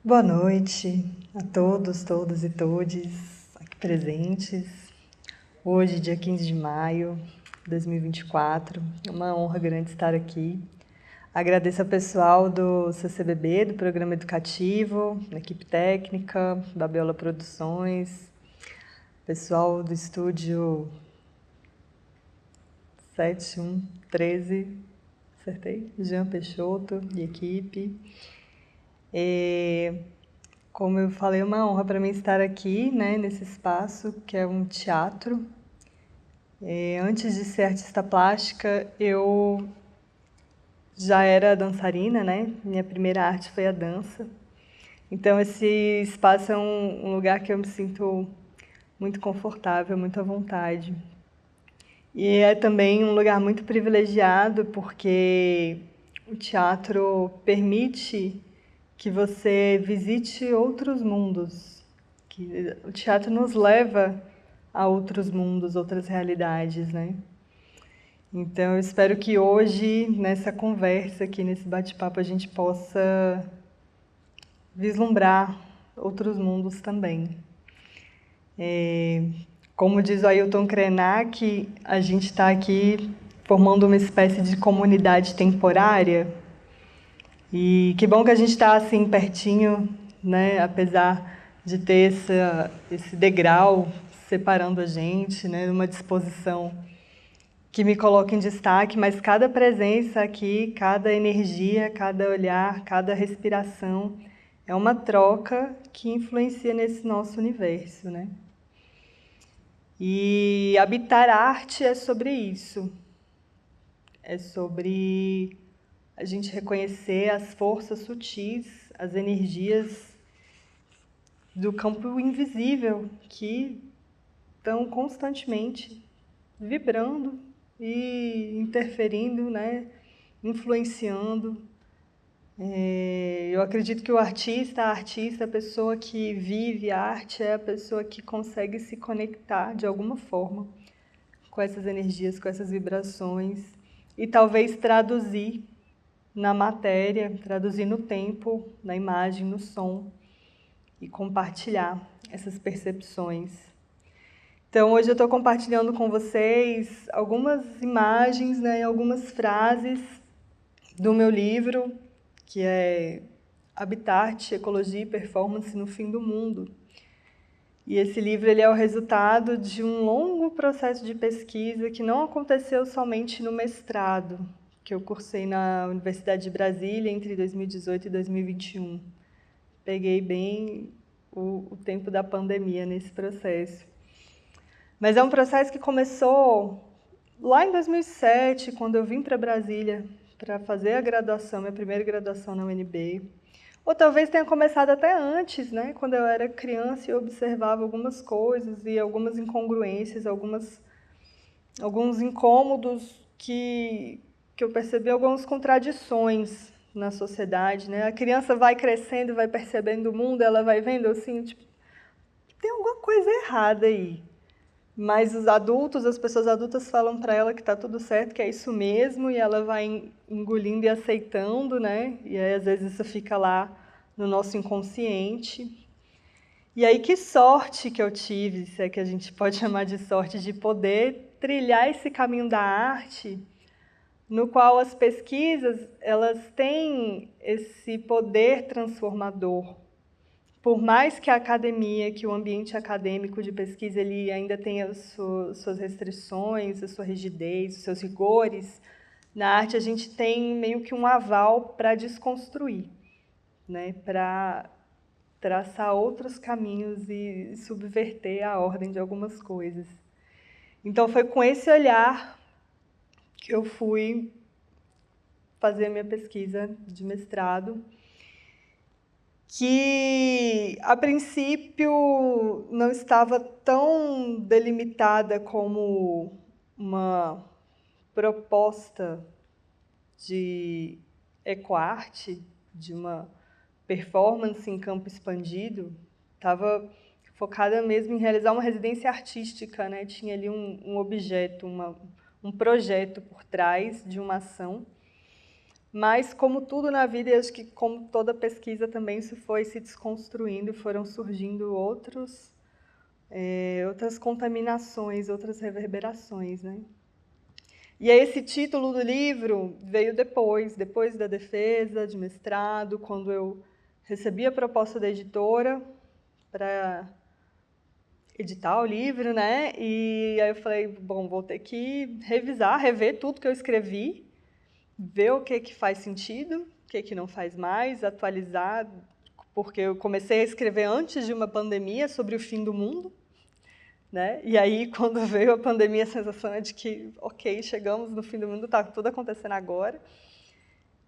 Boa noite a todos, todas e todes aqui presentes. Hoje, dia 15 de maio de 2024, é uma honra grande estar aqui. Agradeço ao pessoal do CCBB, do Programa Educativo, da equipe técnica, da Beola Produções, pessoal do estúdio 7113, acertei? Jean Peixoto e equipe. Como eu falei, é uma honra para mim estar aqui, né, nesse espaço que é um teatro. Antes de ser artista plástica, eu já era dançarina, né? Minha primeira arte foi a dança. Então, esse espaço é um lugar que eu me sinto muito confortável, muito à vontade. E é também um lugar muito privilegiado, porque o teatro permite que você visite outros mundos. Que o teatro nos leva a outros mundos, outras realidades, né? Então, eu espero que hoje, nessa conversa aqui, nesse bate-papo, a gente possa vislumbrar outros mundos também. Como diz o Ailton Krenak, a gente está aqui formando uma espécie de comunidade temporária. E que bom que a gente está assim pertinho, né? Apesar de ter esse degrau separando a gente, né? Numa disposição que me coloca em destaque, mas cada presença aqui, cada energia, cada olhar, cada respiração é uma troca que influencia nesse nosso universo, né? E habitar arte é sobre isso. É sobre a gente reconhecer as forças sutis, as energias do campo invisível que estão constantemente vibrando e interferindo, né? Influenciando. Eu acredito que o artista, a pessoa que vive a arte, é a pessoa que consegue se conectar de alguma forma com essas energias, com essas vibrações e talvez traduzir na matéria, traduzir no tempo, na imagem, no som e compartilhar essas percepções. Então, hoje eu estou compartilhando com vocês algumas imagens, né, algumas frases do meu livro, que é Habitat, Ecologia e Performance no Fim do Mundo. E esse livro ele é o resultado de um longo processo de pesquisa que não aconteceu somente no mestrado, que eu cursei na Universidade de Brasília entre 2018 e 2021. Peguei bem o tempo da pandemia nesse processo. Mas é um processo que começou lá em 2007, quando eu vim para Brasília para fazer a graduação, minha primeira graduação na UNB. Ou talvez tenha começado até antes, né? Quando eu era criança e observava algumas coisas e algumas incongruências, alguns incômodos que eu percebi, algumas contradições na sociedade, né? A criança vai crescendo, vai percebendo o mundo, ela vai vendo assim, tipo, tem alguma coisa errada aí. Mas os adultos, as pessoas adultas falam para ela que está tudo certo, que é isso mesmo, e ela vai engolindo e aceitando, né? E aí, às vezes, isso fica lá no nosso inconsciente. E aí, que sorte que eu tive, se é que a gente pode chamar de sorte, de poder trilhar esse caminho da arte, no qual as pesquisas, elas têm esse poder transformador. Por mais que a academia, que o ambiente acadêmico de pesquisa ele ainda tenha suas restrições, a sua rigidez, os seus rigores, na arte a gente tem meio que um aval para desconstruir, né? Para traçar outros caminhos e subverter a ordem de algumas coisas. Então foi com esse olhar que eu fui fazer a minha pesquisa de mestrado, que a princípio não estava tão delimitada como uma proposta de ecoarte, de uma performance em campo expandido, estava focada mesmo em realizar uma residência artística, né? Tinha ali um objeto, um projeto por trás de uma ação. Mas, como tudo na vida, e acho que como toda pesquisa também, isso foi se desconstruindo e foram surgindo outras contaminações, outras reverberações, né? E aí esse título do livro veio depois da defesa de mestrado, quando eu recebi a proposta da editora para editar o livro, né? E aí eu falei, bom, vou ter que revisar, rever tudo que eu escrevi, ver o que faz sentido, o que não faz mais, atualizar, porque eu comecei a escrever antes de uma pandemia sobre o fim do mundo, né? E aí, quando veio a pandemia, a sensação é de que, ok, chegamos no fim do mundo, está tudo acontecendo agora.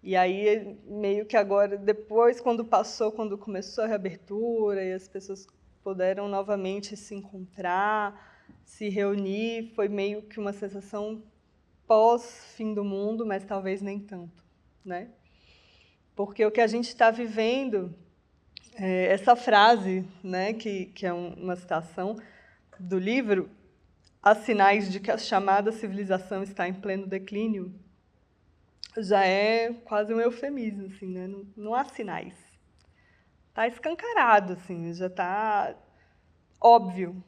E aí, meio que agora, depois, quando começou a reabertura e as pessoas puderam novamente se encontrar, se reunir, foi meio que uma sensação pós-fim do mundo, mas talvez nem tanto, né? Porque o que a gente está vivendo, essa frase, né, que é uma citação do livro, há sinais de que a chamada civilização está em pleno declínio, já é quase um eufemismo, assim, né? Não há sinais. Está escancarado, assim, já está óbvio,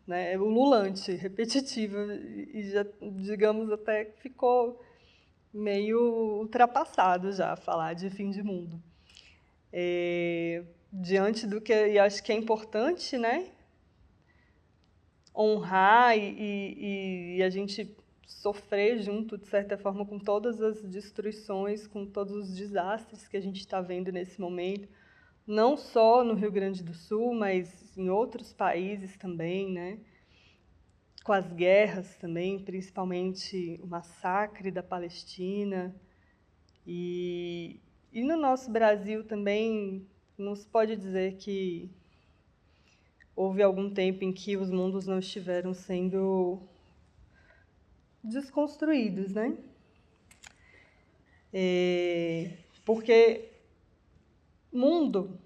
né? É ululante, repetitivo, e já, digamos, até ficou meio ultrapassado já falar de fim de mundo. Diante do que, e acho que é importante, né? Honrar e a gente sofrer junto, de certa forma, com todas as destruições, com todos os desastres que a gente está vendo nesse momento, não só no Rio Grande do Sul, mas em outros países também, né? Com as guerras também, principalmente o massacre da Palestina. E no nosso Brasil também, não se pode dizer que houve algum tempo em que os mundos não estiveram sendo desconstruídos, né? Porque mundo,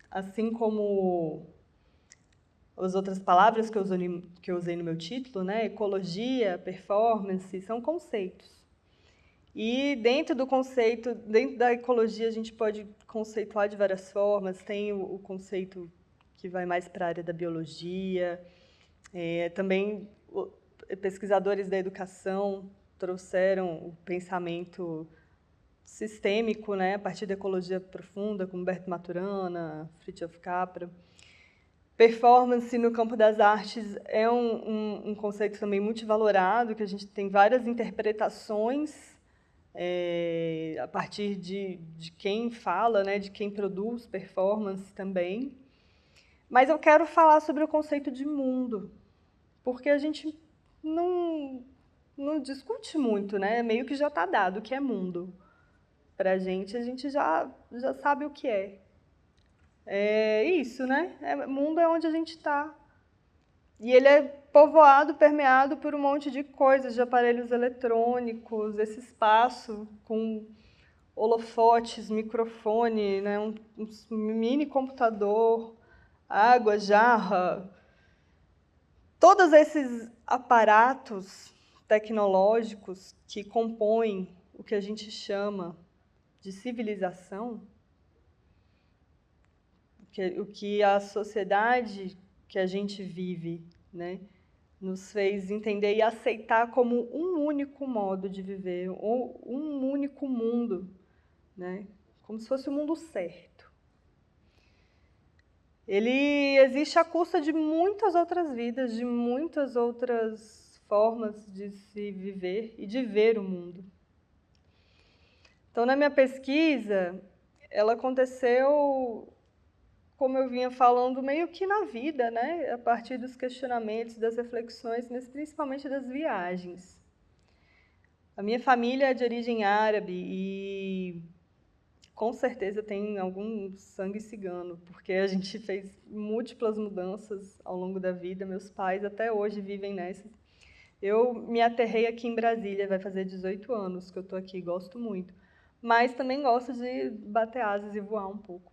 assim como as outras palavras que eu usei no meu título, né? Ecologia, performance, são conceitos. E dentro da ecologia, a gente pode conceituar de várias formas. Tem o conceito que vai mais para a área da biologia. Também pesquisadores da educação trouxeram o pensamento sistêmico, né, a partir da ecologia profunda, como Humberto Maturana, Fritjof Capra. Performance no campo das artes é um conceito também multivalorado, que a gente tem várias interpretações a partir de quem fala, né, de quem produz performance também. Mas eu quero falar sobre o conceito de mundo, porque a gente não discute muito, né? Meio que já está dado o que é mundo. Para a gente já sabe o que é. É isso, né? Mundo é onde a gente está. E ele é povoado, permeado por um monte de coisas, de aparelhos eletrônicos, esse espaço com holofotes, microfone, né? um mini computador, água, jarra. Todos esses aparatos tecnológicos que compõem o que a gente chama de civilização, o que a sociedade que a gente vive, né, nos fez entender e aceitar como um único modo de viver, ou um único mundo, né, como se fosse o mundo certo. Ele existe à custa de muitas outras vidas, de muitas outras formas de se viver e de ver o mundo. Então, na minha pesquisa, ela aconteceu, como eu vinha falando, meio que na vida, né? A partir dos questionamentos, das reflexões, mas principalmente das viagens. A minha família é de origem árabe e com certeza tem algum sangue cigano, porque a gente fez múltiplas mudanças ao longo da vida. Meus pais até hoje vivem nessas. Eu me aterrei aqui em Brasília, vai fazer 18 anos que eu estou aqui, gosto muito. Mas também gosto de bater asas e voar um pouco.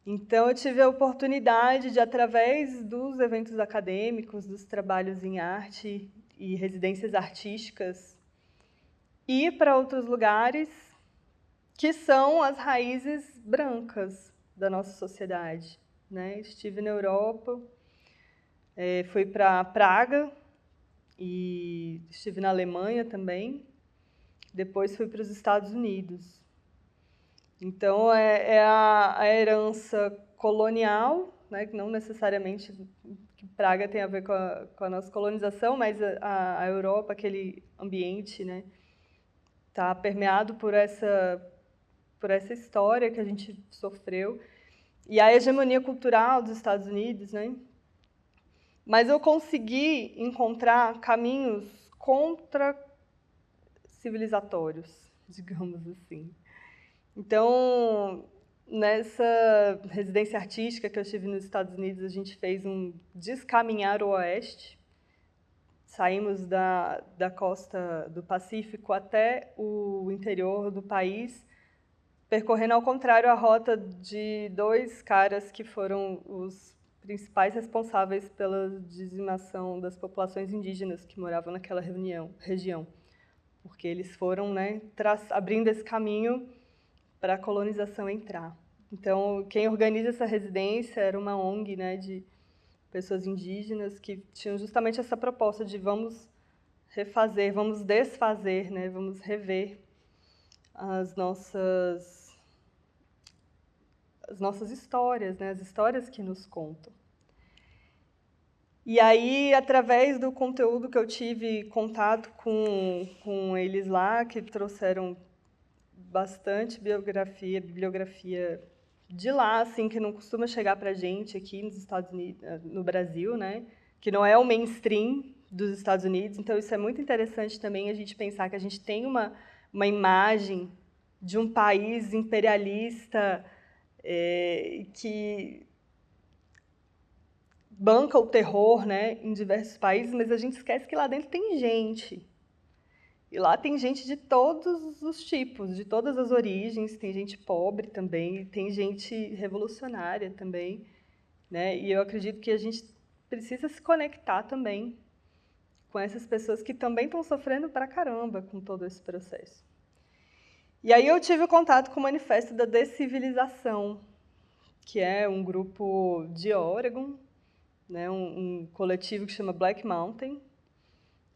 Então, eu tive a oportunidade de, através dos eventos acadêmicos, dos trabalhos em arte e residências artísticas, ir para outros lugares que são as raízes brancas da nossa sociedade, né? Estive na Europa, fui para Praga e estive na Alemanha também. Depois fui para os Estados Unidos. Então, é a herança colonial, né, que não necessariamente que Praga tem a ver com a nossa colonização, mas a Europa, aquele ambiente, né, está permeado por essa história que a gente sofreu. E a hegemonia cultural dos Estados Unidos, né? Mas eu consegui encontrar caminhos contra-civilizatórios, digamos assim. Então, nessa residência artística que eu estive nos Estados Unidos, a gente fez um descaminhar o oeste. Saímos da costa do Pacífico até o interior do país, percorrendo ao contrário a rota de dois caras que foram os principais responsáveis pela dizimação das populações indígenas que moravam naquela região. Porque eles foram, né, abrindo esse caminho para a colonização entrar. Então, quem organiza essa residência era uma ONG, né, de pessoas indígenas que tinham justamente essa proposta de vamos refazer, vamos desfazer, né, vamos rever as nossas histórias, né, as histórias que nos contam. E aí, através do conteúdo que eu tive contato com eles lá, que trouxeram bastante bibliografia de lá, assim, que não costuma chegar para a gente aqui nos Estados Unidos, no Brasil, né? Que não é o mainstream dos Estados Unidos. Então, isso é muito interessante também, a gente pensar que a gente tem uma imagem de um país imperialista que banca o terror, né, em diversos países, mas a gente esquece que lá dentro tem gente. E lá tem gente de todos os tipos, de todas as origens, tem gente pobre também, tem gente revolucionária também, né? E eu acredito que a gente precisa se conectar também com essas pessoas que também estão sofrendo pra caramba com todo esse processo. E aí eu tive contato com o Manifesto da Descivilização, que é um grupo de Oregon, né? Um coletivo que chama Black Mountain.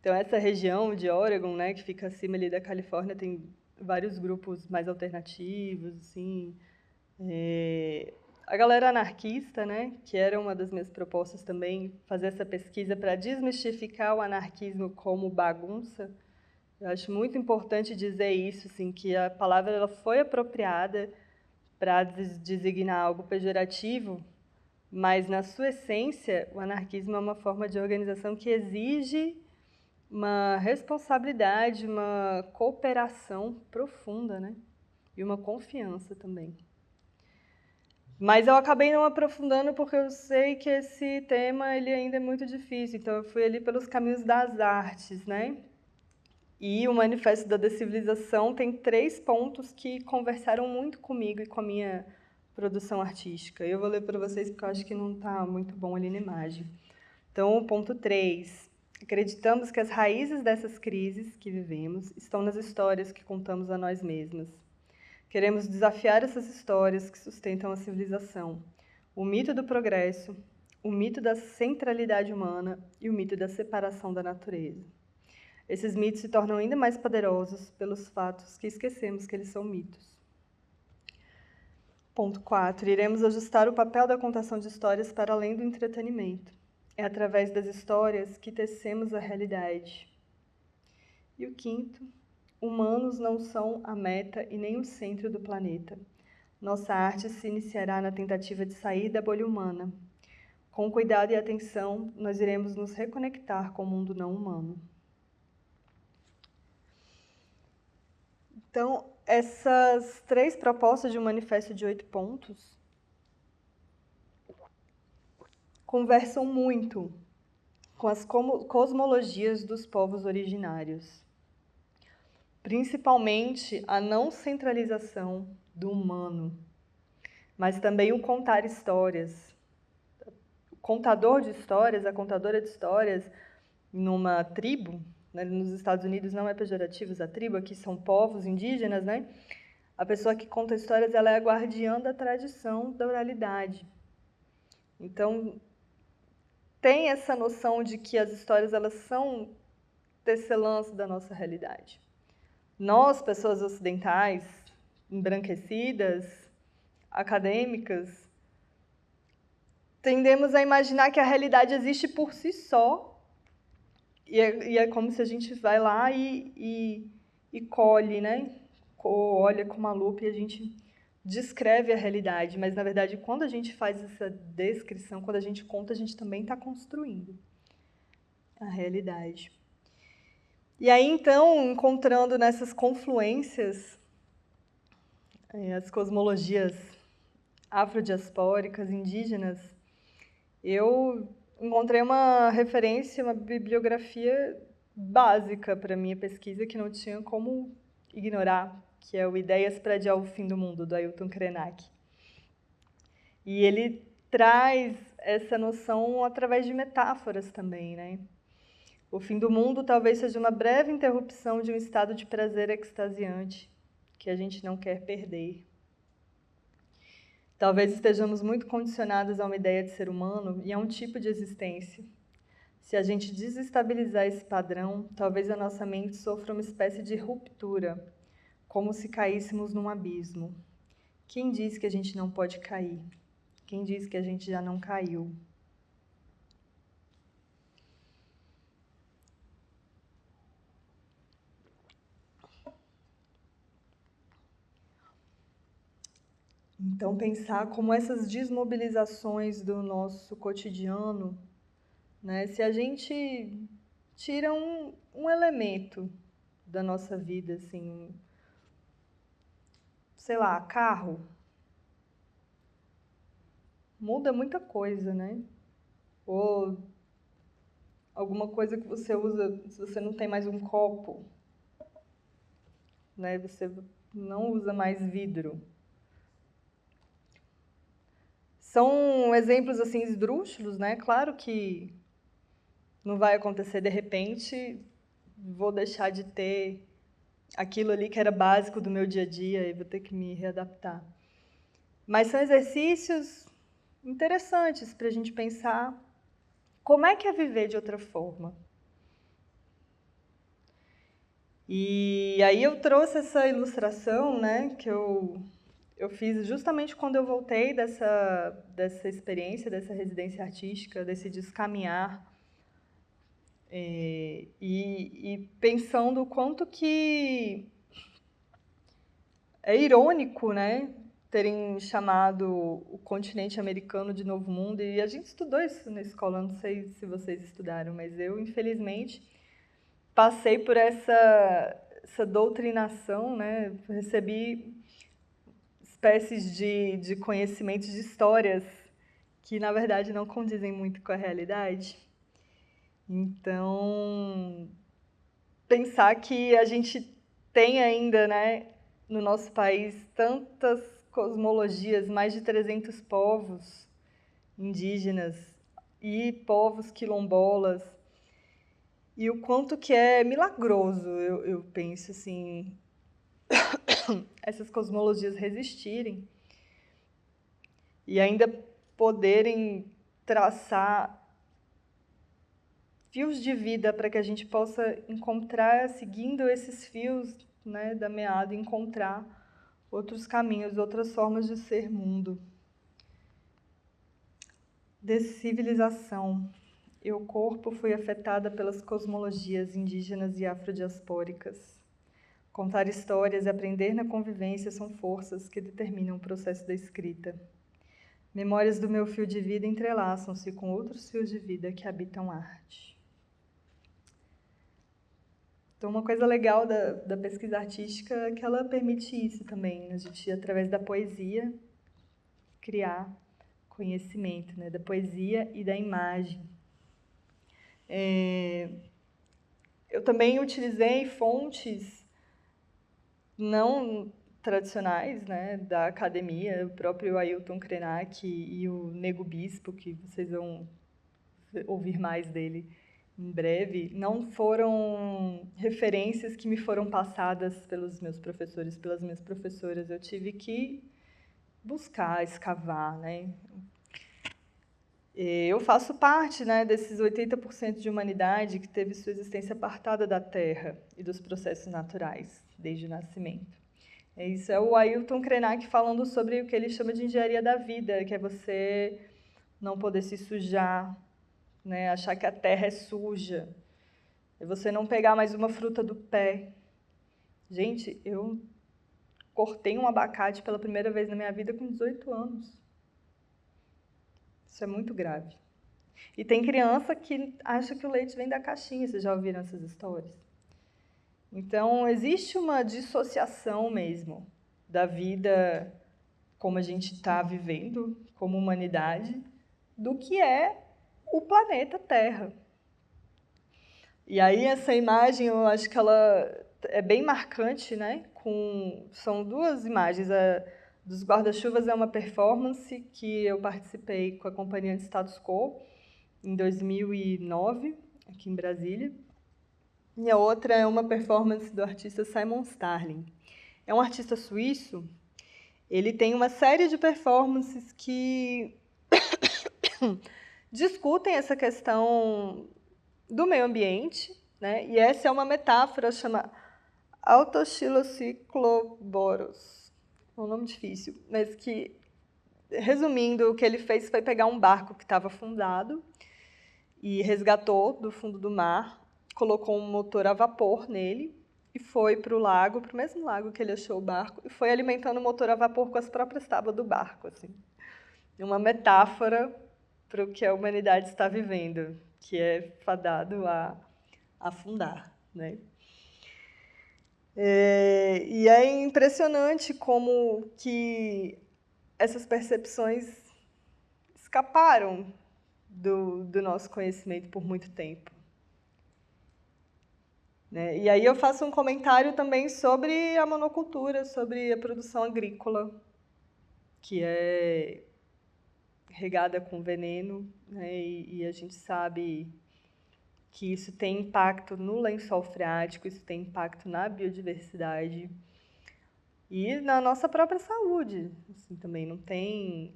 Então, essa região de Oregon, né, que fica acima ali da Califórnia, tem vários grupos mais alternativos, assim. A galera anarquista, né, que era uma das minhas propostas também, fazer essa pesquisa para desmistificar o anarquismo como bagunça. Eu acho muito importante dizer isso, assim, que a palavra ela foi apropriada para designar algo pejorativo, mas, na sua essência, o anarquismo é uma forma de organização que exige uma responsabilidade, uma cooperação profunda, né? E uma confiança também. Mas eu acabei não aprofundando porque eu sei que esse tema ele ainda é muito difícil. Então eu fui ali pelos caminhos das artes, né? E o Manifesto da Descivilização tem 3 pontos que conversaram muito comigo e com a minha produção artística. Eu vou ler para vocês porque eu acho que não está muito bom ali na imagem. Então, ponto 3. Acreditamos que as raízes dessas crises que vivemos estão nas histórias que contamos a nós mesmas. Queremos desafiar essas histórias que sustentam a civilização, o mito do progresso, o mito da centralidade humana e o mito da separação da natureza. Esses mitos se tornam ainda mais poderosos pelos fatos que esquecemos que eles são mitos. Ponto 4. Iremos ajustar o papel da contação de histórias para além do entretenimento. É através das histórias que tecemos a realidade. E o 5º, humanos não são a meta e nem o centro do planeta. Nossa arte se iniciará na tentativa de sair da bolha humana. Com cuidado e atenção, nós iremos nos reconectar com o mundo não humano. Então, essas 3 propostas de um manifesto de 8 pontos conversam muito com as cosmologias dos povos originários, principalmente a não centralização do humano, mas também o contar histórias. O contador de histórias, a contadora de histórias, numa tribo, né, nos Estados Unidos não é pejorativo a tribo, aqui são povos indígenas, né? A pessoa que conta histórias, ela é a guardiã da tradição da oralidade. Então, tem essa noção de que as histórias, elas são tecelãs da nossa realidade. Nós, pessoas ocidentais, embranquecidas, acadêmicas, tendemos a imaginar que a realidade existe por si só, e é como se a gente vai lá e colhe, né? Olha com uma lupa e a gente descreve a realidade, mas, na verdade, quando a gente faz essa descrição, quando a gente conta, a gente também está construindo a realidade. E aí, então, encontrando nessas confluências as cosmologias afrodiaspóricas, indígenas, eu encontrei uma referência, uma bibliografia básica para a minha pesquisa que não tinha como ignorar, que é o Ideias para Adiar o Fim do Mundo, do Ailton Krenak. E ele traz essa noção através de metáforas também, né? O fim do mundo talvez seja uma breve interrupção de um estado de prazer extasiante que a gente não quer perder. Talvez estejamos muito condicionados a uma ideia de ser humano e a um tipo de existência. Se a gente desestabilizar esse padrão, talvez a nossa mente sofra uma espécie de ruptura, como se caíssemos num abismo. Quem diz que a gente não pode cair? Quem diz que a gente já não caiu? Então, pensar como essas desmobilizações do nosso cotidiano, né? Se a gente tira um elemento da nossa vida, assim, sei lá, carro, muda muita coisa, né? Ou alguma coisa que você usa, se você não tem mais um copo, né? Você não usa mais vidro. São exemplos assim esdrúxulos, né? Claro que não vai acontecer de repente, vou deixar de ter aquilo ali que era básico do meu dia a dia e vou ter que me readaptar. Mas são exercícios interessantes para a gente pensar como é que é viver de outra forma. E aí eu trouxe essa ilustração, né, que eu fiz justamente quando eu voltei dessa experiência, dessa residência artística, desse descaminhar, e pensando o quanto que é irônico, né, terem chamado o continente americano de Novo Mundo, e a gente estudou isso na escola, não sei se vocês estudaram, mas eu, infelizmente, passei por essa doutrinação, né, recebi espécies de conhecimentos de histórias que, na verdade, não condizem muito com a realidade. Então, pensar que a gente tem ainda, né, no nosso país, tantas cosmologias, mais de 300 povos indígenas e povos quilombolas, e o quanto que é milagroso, eu penso assim, essas cosmologias resistirem e ainda poderem traçar fios de vida para que a gente possa encontrar, seguindo esses fios, né, da meada, encontrar outros caminhos, outras formas de ser mundo. Descivilização. Eu, corpo, fui afetada pelas cosmologias indígenas e afrodiaspóricas. Contar histórias e aprender na convivência são forças que determinam o processo da escrita. Memórias do meu fio de vida entrelaçam-se com outros fios de vida que habitam arte. Então, uma coisa legal da pesquisa artística é que ela permite isso também, a gente, através da poesia, criar conhecimento, né? Da poesia e da imagem. Eu também utilizei fontes não tradicionais, né, da academia, o próprio Ailton Krenak e o Nego Bispo, que vocês vão ouvir mais dele em breve, não foram referências que me foram passadas pelos meus professores, pelas minhas professoras. Eu tive que buscar, escavar, né? Eu faço parte, né, desses 80% de humanidade que teve sua existência apartada da Terra e dos processos naturais, desde o nascimento. Isso é o Ailton Krenak falando sobre o que ele chama de engenharia da vida, que é você não poder se sujar, né, achar que a terra é suja, é você não pegar mais uma fruta do pé. Gente, eu cortei um abacate pela primeira vez na minha vida com 18 anos. Isso é muito grave. E tem criança que acha que o leite vem da caixinha, vocês já ouviram essas histórias? Então, existe uma dissociação mesmo da vida como a gente está vivendo, como humanidade, do que é o planeta Terra. E aí essa imagem, eu acho que ela é bem marcante, né? São duas imagens. A dos guarda-chuvas é uma performance que eu participei com a companhia de Status Quo em 2009, aqui em Brasília. E a outra é uma performance do artista Simon Starling. É um artista suíço. Ele tem uma série de performances que discutem essa questão do meio ambiente, né? E essa é uma metáfora, chama Autoxilocicloboros. É um nome difícil, mas que, resumindo, o que ele fez foi pegar um barco que estava afundado e resgatou do fundo do mar, colocou um motor a vapor nele e foi para o lago, para o mesmo lago que ele achou o barco, e foi alimentando o motor a vapor com as próprias tábuas do barco, assim. Uma metáfora para o que a humanidade está vivendo, que é fadado a afundar, né? E é impressionante como que essas percepções escaparam do nosso conhecimento por muito tempo. Né? E aí eu faço um comentário também sobre a monocultura, sobre a produção agrícola, que é regada com veneno, né? E a gente sabe que isso tem impacto no lençol freático, isso tem impacto na biodiversidade e na nossa própria saúde. Assim, também não tem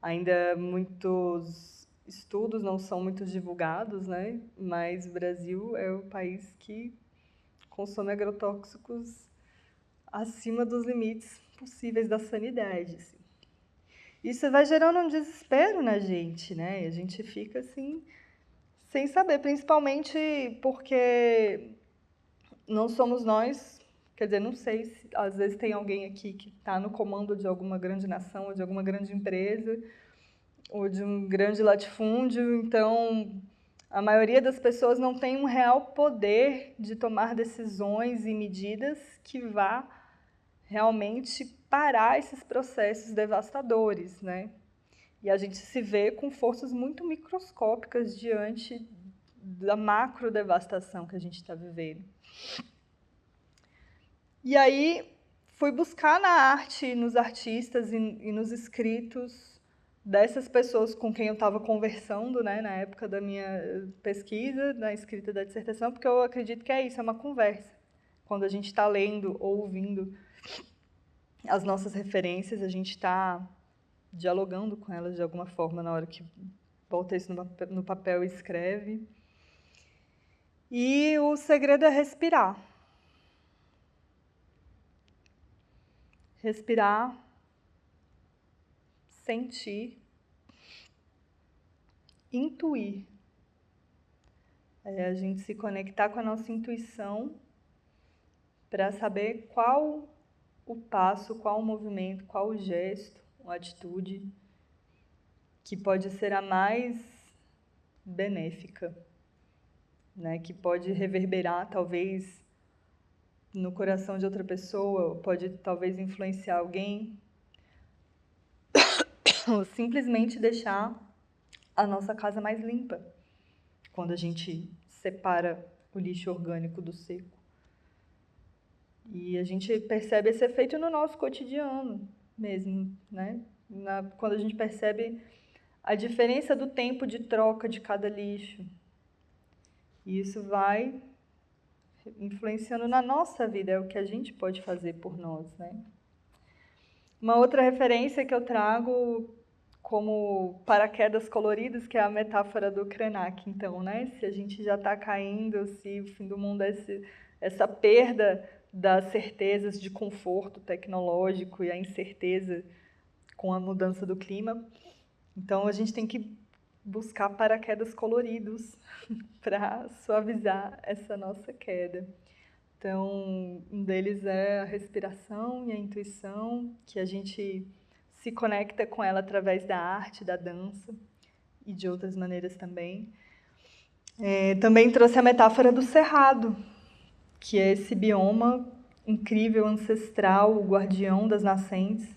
ainda muitos estudos, não são muito divulgados, né? Mas o Brasil é o país que consome agrotóxicos acima dos limites possíveis da sanidade. Assim. Isso vai gerando um desespero na gente, né? A gente fica assim, sem saber, principalmente porque não somos nós, quer dizer, não sei se às vezes tem alguém aqui que está no comando de alguma grande nação ou de alguma grande empresa ou de um grande latifúndio, então a maioria das pessoas não tem um real poder de tomar decisões e medidas que vá realmente parar esses processos devastadores, né? E a gente se vê com forças muito microscópicas diante da macro devastação que a gente está vivendo. E aí fui buscar na arte, nos artistas e nos escritos dessas pessoas com quem eu estava conversando, né, na época da minha pesquisa, na escrita da dissertação, porque eu acredito que é isso, é uma conversa. Quando a gente está lendo ou ouvindo as nossas referências, a gente está dialogando com elas de alguma forma na hora que bota isso no papel e escreve. E o segredo é respirar. Respirar, sentir, intuir. É a gente se conectar com a nossa intuição para saber qual o passo, qual o movimento, qual o gesto, a atitude que pode ser a mais benéfica, né? Que pode reverberar, talvez, no coração de outra pessoa, pode talvez influenciar alguém, ou simplesmente deixar a nossa casa mais limpa, quando a gente separa o lixo orgânico do seco. E a gente percebe esse efeito no nosso cotidiano mesmo, né? Quando a gente percebe a diferença do tempo de troca de cada lixo. E isso vai influenciando na nossa vida, é o que a gente pode fazer por nós, né? Uma outra referência que eu trago como paraquedas coloridos, que é a metáfora do Krenak, então, né? Se a gente já está caindo, se o fim do mundo é essa perda das certezas de conforto tecnológico e a incerteza com a mudança do clima, então a gente tem que buscar paraquedas coloridos para suavizar essa nossa queda. Então, um deles é a respiração e a intuição, que a gente se conecta com ela através da arte, da dança e de outras maneiras também. Também trouxe a metáfora do cerrado, que é esse bioma incrível, ancestral, o guardião das nascentes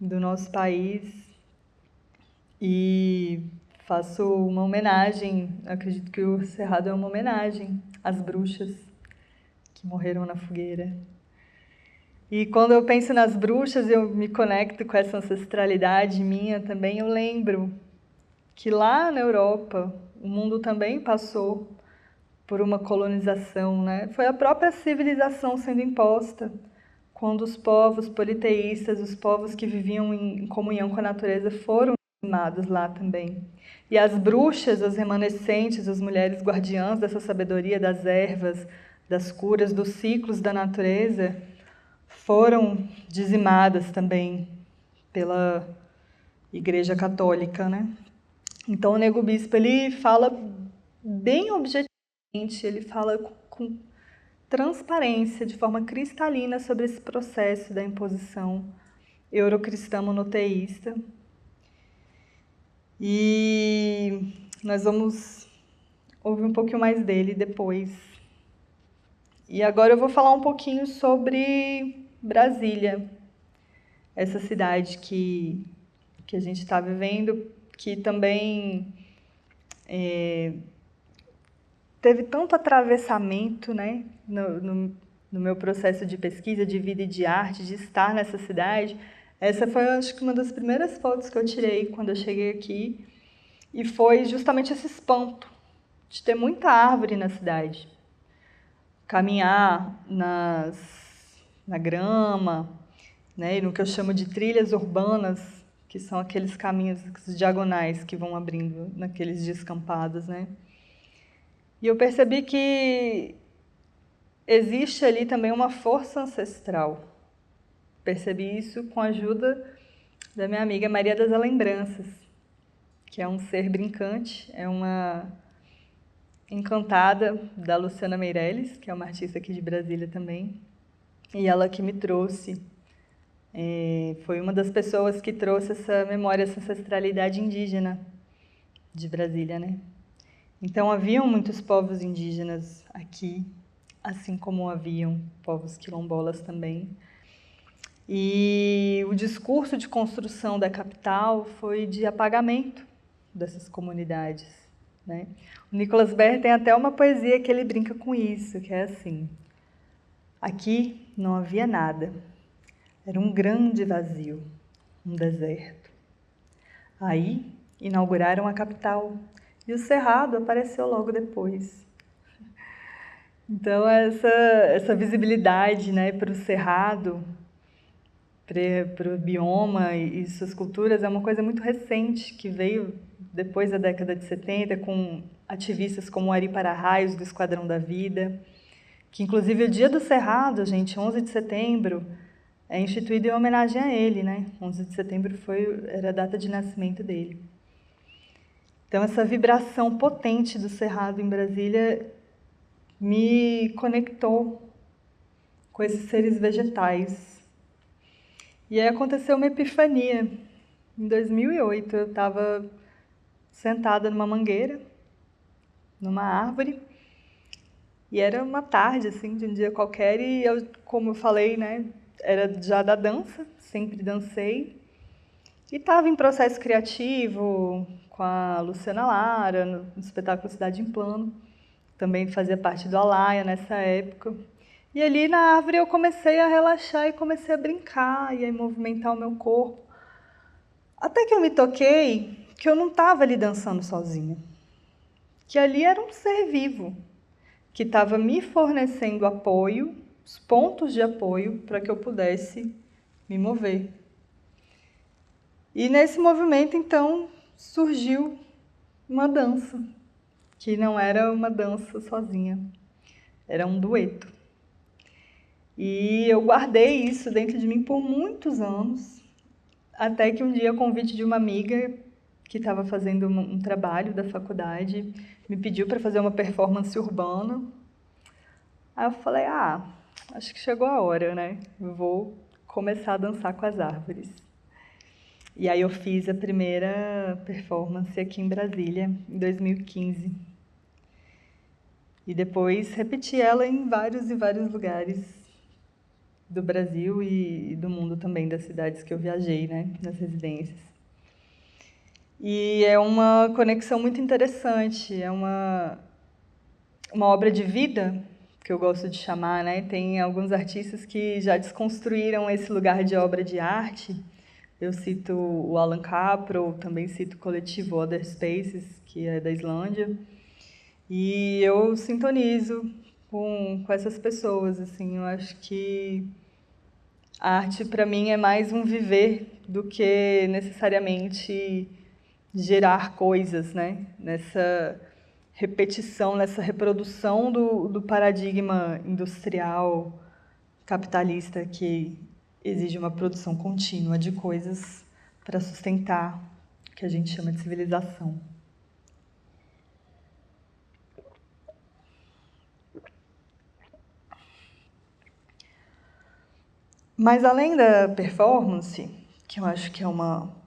do nosso país. E faço uma homenagem, acredito que o cerrado é uma homenagem às bruxas que morreram na fogueira. E quando eu penso nas bruxas, eu me conecto com essa ancestralidade minha também. Eu lembro que lá na Europa, o mundo também passou por uma colonização, né? Foi a própria civilização sendo imposta, quando os povos politeístas, os povos que viviam em comunhão com a natureza, foram dizimados lá também. E as bruxas, as remanescentes, as mulheres guardiãs dessa sabedoria das ervas, das curas, dos ciclos da natureza, foram dizimadas também pela Igreja Católica, né? Então o Nego Bispo, ele fala bem objetivamente, ele fala com transparência, de forma cristalina, sobre esse processo da imposição eurocristã monoteísta. E nós vamos ouvir um pouquinho mais dele depois. E agora eu vou falar um pouquinho sobre Brasília, essa cidade que a gente está vivendo, que também teve tanto atravessamento, né, no meu processo de pesquisa, de vida e de arte, de estar nessa cidade. Essa foi, acho que, uma das primeiras fotos que eu tirei quando eu cheguei aqui, e foi justamente esse espanto de ter muita árvore na cidade. Caminhar na grama, né, e no que eu chamo de trilhas urbanas, que são aqueles caminhos diagonais que vão abrindo naqueles descampados, né? E eu percebi que existe ali também uma força ancestral. Percebi isso com a ajuda da minha amiga Maria das Lembranças, que é um ser brincante, é uma encantada da Luciana Meirelles, que é uma artista aqui de Brasília também, e ela que me trouxe, foi uma das pessoas que trouxe essa memória, essa ancestralidade indígena de Brasília, né? Então, haviam muitos povos indígenas aqui, assim como haviam povos quilombolas também. E o discurso de construção da capital foi de apagamento dessas comunidades, né? O Nicolas Berr tem até uma poesia que ele brinca com isso, que é assim: aqui não havia nada, era um grande vazio, um deserto. Aí inauguraram a capital e o Cerrado apareceu logo depois. Então essa visibilidade, né, para o Cerrado, para o bioma e suas culturas, é uma coisa muito recente, que veio depois da década de 70, com ativistas como Ari Para-Raios, do Esquadrão da Vida, que inclusive o Dia do Cerrado, gente, 11 de setembro, é instituído em homenagem a ele, né? 11 de setembro era a data de nascimento dele. Então, essa vibração potente do Cerrado em Brasília me conectou com esses seres vegetais. E aí aconteceu uma epifania. Em 2008, eu estava sentada numa mangueira, numa árvore, e era uma tarde, assim, de um dia qualquer, e eu, como eu falei, né, era já da dança, sempre dancei, e estava em processo criativo com a Luciana Lara, no espetáculo Cidade em Plano, também fazia parte do Alaia nessa época. E ali na árvore eu comecei a relaxar e comecei a brincar e a movimentar o meu corpo. Até que eu me toquei que eu não estava ali dançando sozinha, que ali era um ser vivo, que estava me fornecendo apoio, os pontos de apoio para que eu pudesse me mover. E nesse movimento, então, surgiu uma dança, que não era uma dança sozinha, era um dueto. E eu guardei isso dentro de mim por muitos anos, até que um dia, a convite de uma amiga que estava fazendo um trabalho da faculdade, me pediu para fazer uma performance urbana. Aí eu falei, acho que chegou a hora, né? Eu vou começar a dançar com as árvores. E aí eu fiz a primeira performance aqui em Brasília, em 2015. E depois repeti ela em vários e vários lugares do Brasil e do mundo também, das cidades que eu viajei, né? Nas residências. E é uma conexão muito interessante, é uma obra de vida, que eu gosto de chamar, né? Tem alguns artistas que já desconstruíram esse lugar de obra de arte. Eu cito o Alan Capro, também cito o coletivo Other Spaces, que é da Islândia. E eu sintonizo com essas pessoas, assim, eu acho que a arte para mim é mais um viver do que necessariamente gerar coisas, né? Nessa repetição, nessa reprodução do paradigma industrial capitalista que exige uma produção contínua de coisas para sustentar o que a gente chama de civilização. Mas além da performance, que eu acho que é uma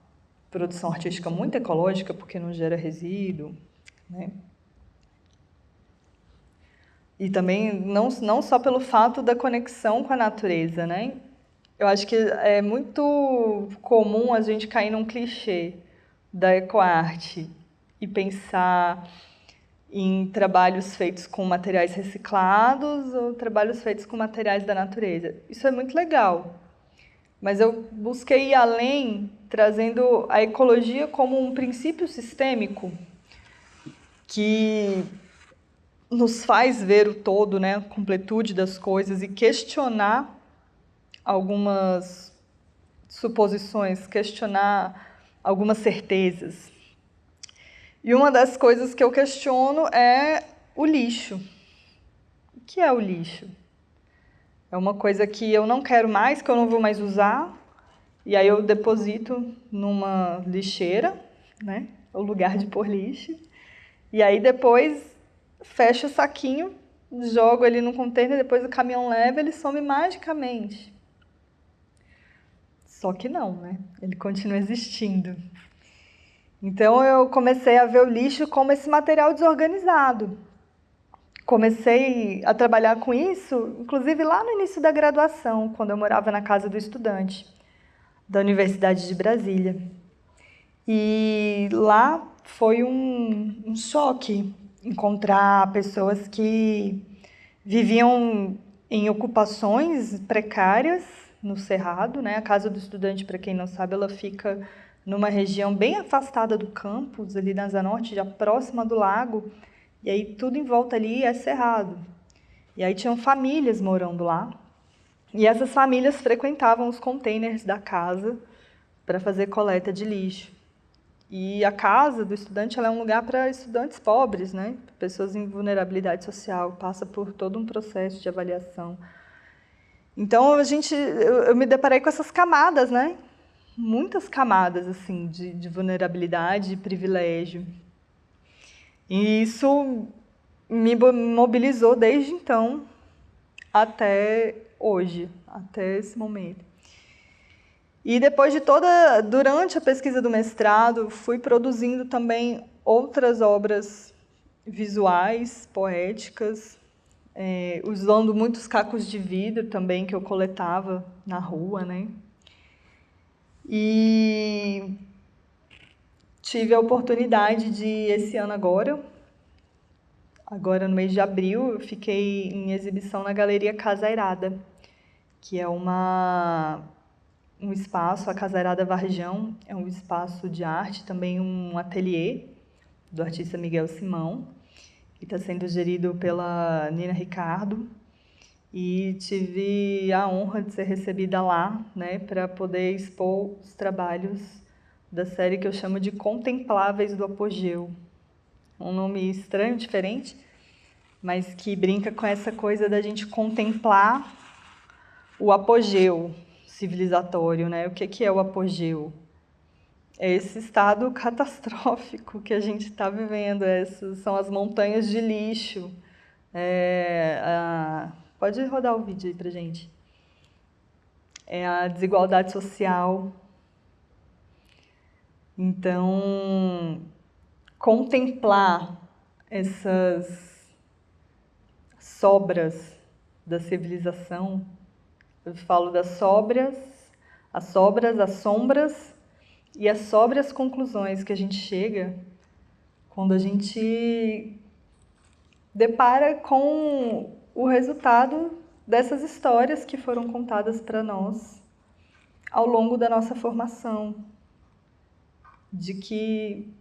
produção artística muito ecológica, porque não gera resíduo, né? E também não só pelo fato da conexão com a natureza, né? Eu acho que é muito comum a gente cair num clichê da ecoarte e pensar em trabalhos feitos com materiais reciclados ou trabalhos feitos com materiais da natureza. Isso é muito legal, mas eu busquei ir além, trazendo a ecologia como um princípio sistêmico que nos faz ver o todo, né, a completude das coisas e questionar algumas suposições, questionar algumas certezas. E uma das coisas que eu questiono é o lixo. O que é o lixo? É uma coisa que eu não quero mais, que eu não vou mais usar, e aí eu deposito numa lixeira, né? O lugar de pôr lixo. E aí depois fecho o saquinho, jogo ele num container, depois o caminhão leva, ele some magicamente. Só que não, né? Ele continua existindo. Então eu comecei a ver o lixo como esse material desorganizado. Comecei a trabalhar com isso, inclusive lá no início da graduação, quando eu morava na casa do estudante da Universidade de Brasília. E lá foi um choque encontrar pessoas que viviam em ocupações precárias no Cerrado, né? A casa do estudante, para quem não sabe, ela fica numa região bem afastada do campus, ali na Asa Norte, já próxima do lago, e aí tudo em volta ali é cerrado. E aí tinham famílias morando lá, e essas famílias frequentavam os containers da casa para fazer coleta de lixo. E a casa do estudante ela é um lugar para estudantes pobres, né? Pessoas em vulnerabilidade social, passa por todo um processo de avaliação. Então eu me deparei com essas camadas, né? Muitas camadas assim de vulnerabilidade e privilégio. E isso me mobilizou desde então até hoje, até esse momento. E depois durante a pesquisa do mestrado, fui produzindo também outras obras visuais, poéticas, usando muitos cacos de vidro também que eu coletava na rua, né? E tive a oportunidade de, esse ano agora no mês de abril, eu fiquei em exibição na Galeria Casa Airada, que é uma um espaço, a Casarada Varjão, é um espaço de arte, também um ateliê do artista Miguel Simão, que está sendo gerido pela Nina Ricardo, e tive a honra de ser recebida lá, né, para poder expor os trabalhos da série que eu chamo de Contempláveis do Apogeu. Um nome estranho, diferente, mas que brinca com essa coisa da gente contemplar o apogeu civilizatório, né? O que é o apogeu? É esse estado catastrófico que a gente está vivendo. Essas são as montanhas de lixo. Pode rodar o vídeo aí pra gente. É a desigualdade social. Então, contemplar essas sobras da civilização, eu falo das sobras, as sombras e as sóbrias conclusões que a gente chega quando a gente depara com o resultado dessas histórias que foram contadas para nós ao longo da nossa formação, de que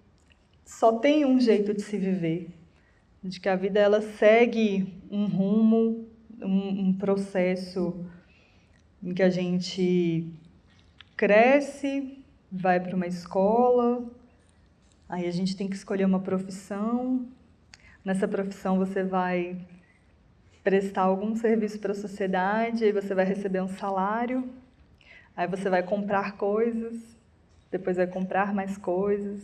só tem um jeito de se viver, de que a vida ela segue um rumo, um processo em que a gente cresce, vai para uma escola, aí a gente tem que escolher uma profissão. Nessa profissão você vai prestar algum serviço para a sociedade, aí você vai receber um salário, aí você vai comprar coisas, depois vai comprar mais coisas,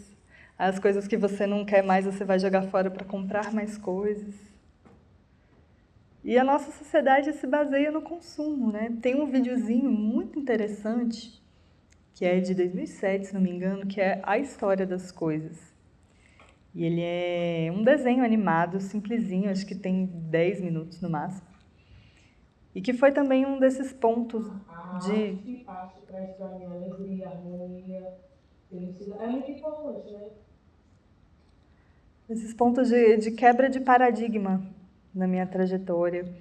aí as coisas que você não quer mais você vai jogar fora para comprar mais coisas. E a nossa sociedade se baseia no consumo, né? Tem um videozinho muito interessante, que é de 2007, se não me engano, que é A História das Coisas. E ele é um desenho animado, simplesinho, acho que tem 10 minutos no máximo. E que foi também um desses pontos de... que parte para extrair alegria, harmonia, felicidade. É muito importante, né? Esses pontos de quebra de paradigma na minha trajetória,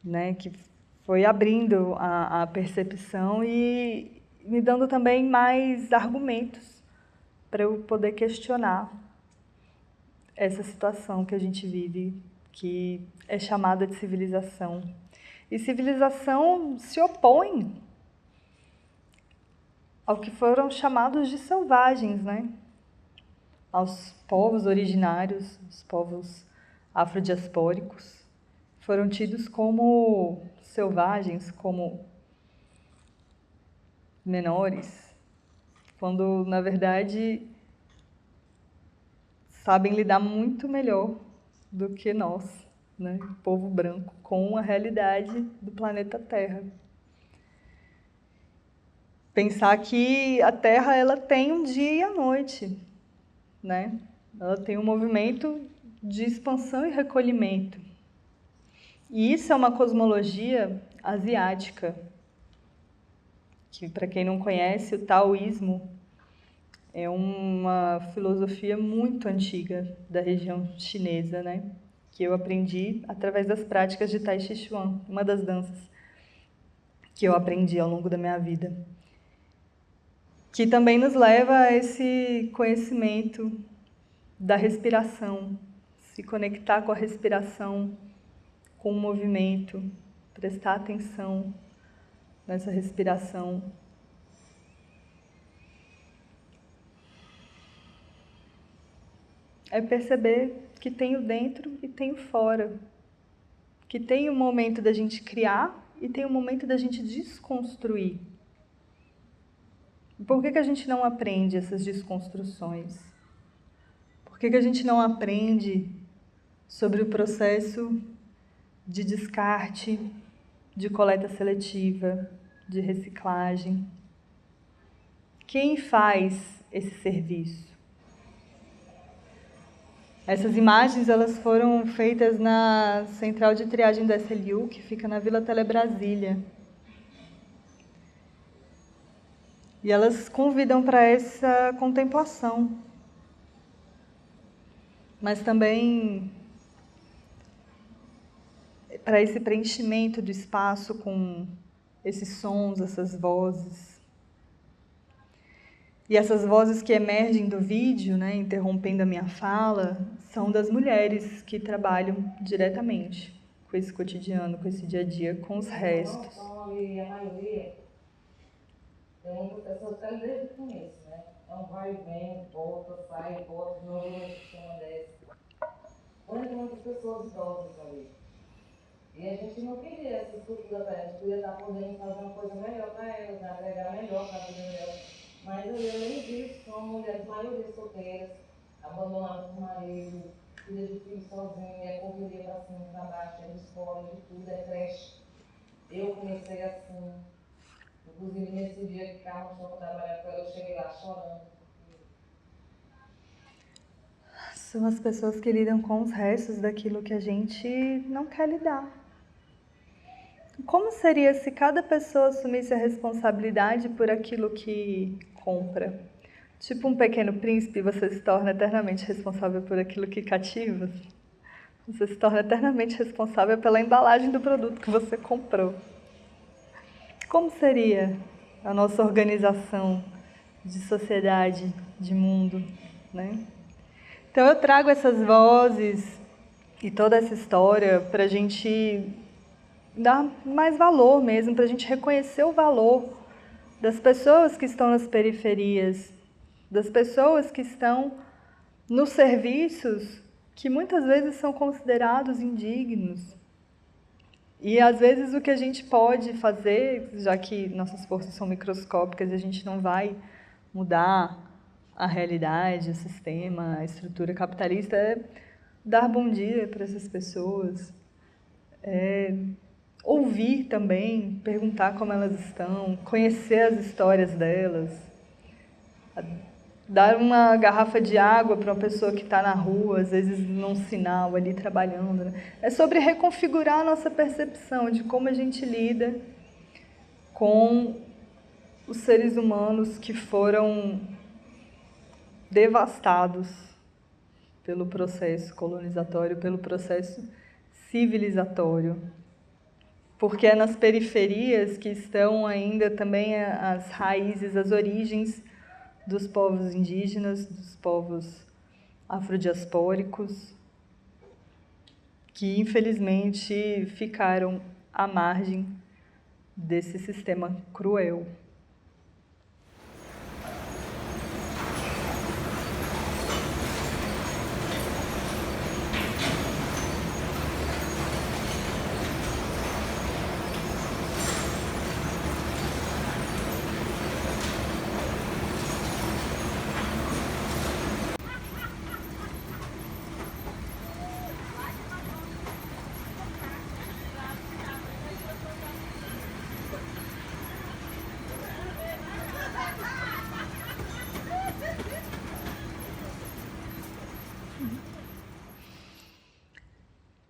né? Que foi abrindo a percepção e me dando também mais argumentos para eu poder questionar essa situação que a gente vive, que é chamada de civilização. E civilização se opõe ao que foram chamados de selvagens, né? Aos povos originários, os povos afrodiaspóricos, foram tidos como selvagens, como menores, quando, na verdade, sabem lidar muito melhor do que nós, né, o povo branco, com a realidade do planeta Terra. Pensar que a Terra ela tem um dia e a noite, né? Ela tem um movimento de expansão e recolhimento. E isso é uma cosmologia asiática, que, para quem não conhece, o taoísmo é uma filosofia muito antiga da região chinesa, né? Que eu aprendi através das práticas de Tai Chi Chuan, uma das danças que eu aprendi ao longo da minha vida. Que também nos leva a esse conhecimento da respiração, se conectar com a respiração, com o movimento, prestar atenção nessa respiração. É perceber que tem o dentro e tem o fora. Que tem o momento da gente criar e tem o momento da gente desconstruir. Por que a gente não aprende essas desconstruções? Por que a gente não aprende sobre o processo de descarte, de coleta seletiva, de reciclagem? Quem faz esse serviço? Essas imagens elas foram feitas na central de triagem da SLU, que fica na Vila Telebrasília. E elas convidam para essa contemplação, mas também para esse preenchimento do espaço com esses sons, essas vozes. E essas vozes que emergem do vídeo, né, interrompendo a minha fala, são das mulheres que trabalham diretamente com esse cotidiano, com esse dia a dia, com os restos. E a maioria, tem muitas pessoas que estão desde o começo, né? Então vai e vem, volta, sai, volta, de novo no sistema desse. Onde tem muitas pessoas idosas ali. E a gente não queria essa estrutura para elas, queria estar podendo fazer uma coisa melhor para elas, agregar melhor para a vida delas. Mas além disso, são mulheres, maioria solteiras, abandonadas por marido, filha de filho sozinha, é correria para cima, para baixo, é de escola, de tudo, é creche. Eu comecei assim, inclusive nesse dia que Carlos foi trabalhar com ela, eu cheguei lá chorando. São as pessoas que lidam com os restos daquilo que a gente não quer lidar. Como seria se cada pessoa assumisse a responsabilidade por aquilo que compra? Tipo um pequeno príncipe, você se torna eternamente responsável por aquilo que cativa. Você se torna eternamente responsável pela embalagem do produto que você comprou. Como seria a nossa organização de sociedade, de mundo, né? Então eu trago essas vozes e toda essa história para a gente dar mais valor mesmo, para a gente reconhecer o valor das pessoas que estão nas periferias, das pessoas que estão nos serviços que muitas vezes são considerados indignos. E às vezes o que a gente pode fazer, já que nossas forças são microscópicas e a gente não vai mudar a realidade, o sistema, a estrutura capitalista, é dar bom dia para essas pessoas, ouvir também, perguntar como elas estão, conhecer as histórias delas, dar uma garrafa de água para uma pessoa que está na rua, às vezes num sinal ali trabalhando, né? É sobre reconfigurar a nossa percepção de como a gente lida com os seres humanos que foram devastados pelo processo colonizatório, pelo processo civilizatório. Porque é nas periferias que estão ainda também as raízes, as origens dos povos indígenas, dos povos afrodiaspóricos, que infelizmente ficaram à margem desse sistema cruel.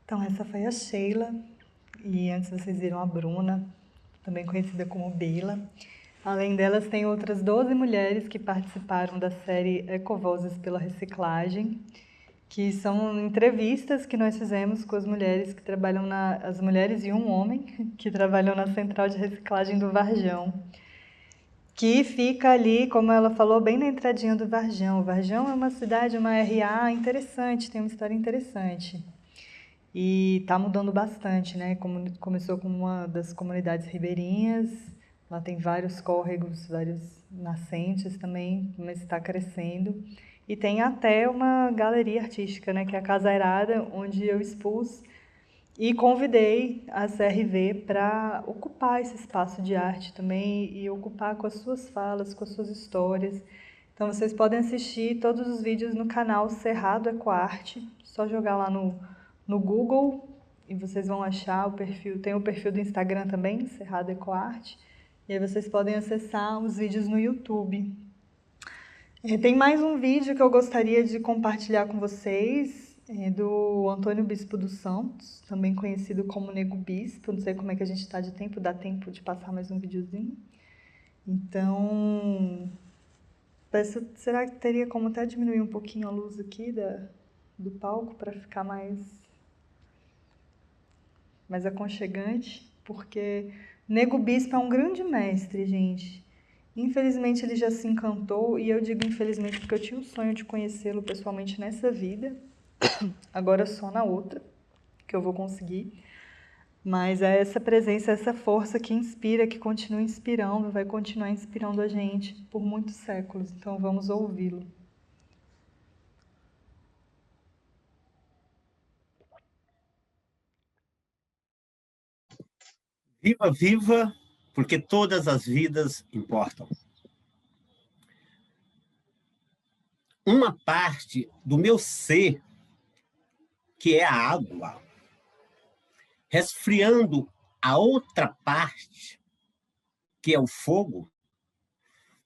Então essa foi a Sheila, e antes vocês viram a Bruna, também conhecida como Bila. Além delas, tem outras 12 mulheres que participaram da série Ecovozes pela Reciclagem, que são entrevistas que nós fizemos com as mulheres que trabalham as mulheres e um homem que trabalham na Central de Reciclagem do Varjão, que fica ali, como ela falou, bem na entradinha do Varjão. O Varjão é uma cidade, uma RA interessante, tem uma história interessante. E está mudando bastante, né? Começou com uma das comunidades ribeirinhas, lá tem vários córregos, vários nascentes também, mas está crescendo. E tem até uma galeria artística, né? Que é a Casa Airada, onde eu expus e convidei a CRV para ocupar esse espaço de arte também e ocupar com as suas falas, com as suas histórias. Então vocês podem assistir todos os vídeos no canal Cerrado Ecoarte, só jogar lá no Google e vocês vão achar o perfil, tem o perfil do Instagram também, Cerrado Ecoarte, e aí vocês podem acessar os vídeos no YouTube. Tem mais um vídeo que eu gostaria de compartilhar com vocês, do Antônio Bispo dos Santos, também conhecido como Nego Bispo. Não sei como é que a gente está de tempo, dá tempo de passar mais um videozinho? Então, será que teria como até diminuir um pouquinho a luz aqui do palco para ficar mais aconchegante? Porque Nego Bispo é um grande mestre, gente. Infelizmente ele já se encantou, e eu digo infelizmente porque eu tinha o sonho de conhecê-lo pessoalmente nessa vida, agora só na outra, que eu vou conseguir. Mas é essa presença, essa força que inspira, que continua inspirando, vai continuar inspirando a gente por muitos séculos. Então vamos ouvi-lo. Viva, viva, porque todas as vidas importam. Uma parte do meu ser, que é a água, resfriando a outra parte, que é o fogo,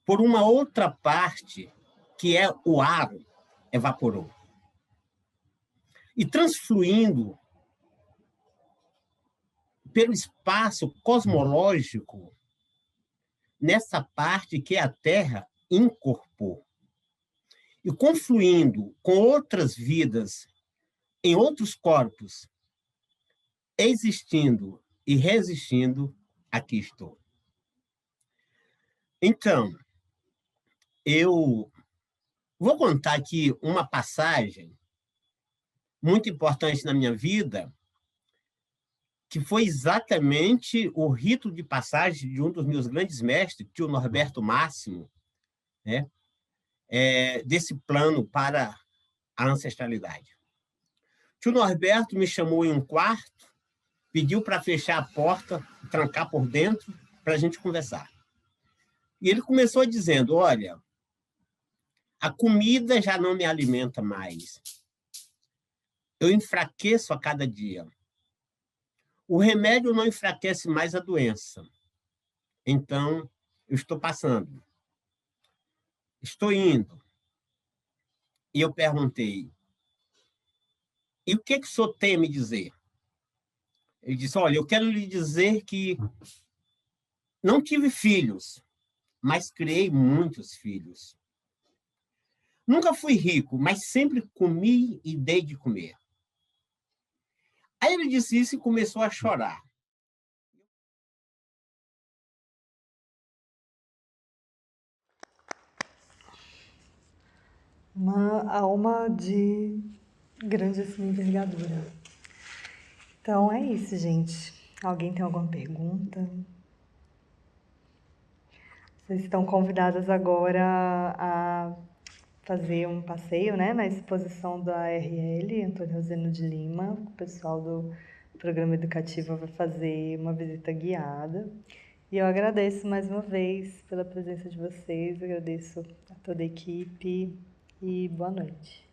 por uma outra parte, que é o ar, evaporou. E transfluindo pelo espaço cosmológico, nessa parte que é a Terra incorporou. E confluindo com outras vidas em outros corpos, existindo e resistindo, aqui estou. Então, eu vou contar aqui uma passagem muito importante na minha vida, que foi exatamente o rito de passagem de um dos meus grandes mestres, tio Norberto Máximo, né? Desse plano para a ancestralidade. Tio Norberto me chamou em um quarto, pediu para fechar a porta, trancar por dentro, para a gente conversar. E ele começou dizendo, olha, a comida já não me alimenta mais. Eu enfraqueço a cada dia. O remédio não enfraquece mais a doença. Então, eu estou passando. Estou indo. E eu perguntei, e o que o senhor tem a me dizer? Ele disse, olha, eu quero lhe dizer que não tive filhos, mas criei muitos filhos. Nunca fui rico, mas sempre comi e dei de comer. Aí ele disse isso e começou a chorar. Uma alma de grandíssima envergadura. Então é isso, gente. Alguém tem alguma pergunta? Vocês estão convidadas agora a fazer um passeio, né, na exposição da ARL, Antônio Roseno de Lima. O pessoal do programa educativo vai fazer uma visita guiada. E eu agradeço mais uma vez pela presença de vocês, agradeço a toda a equipe e boa noite.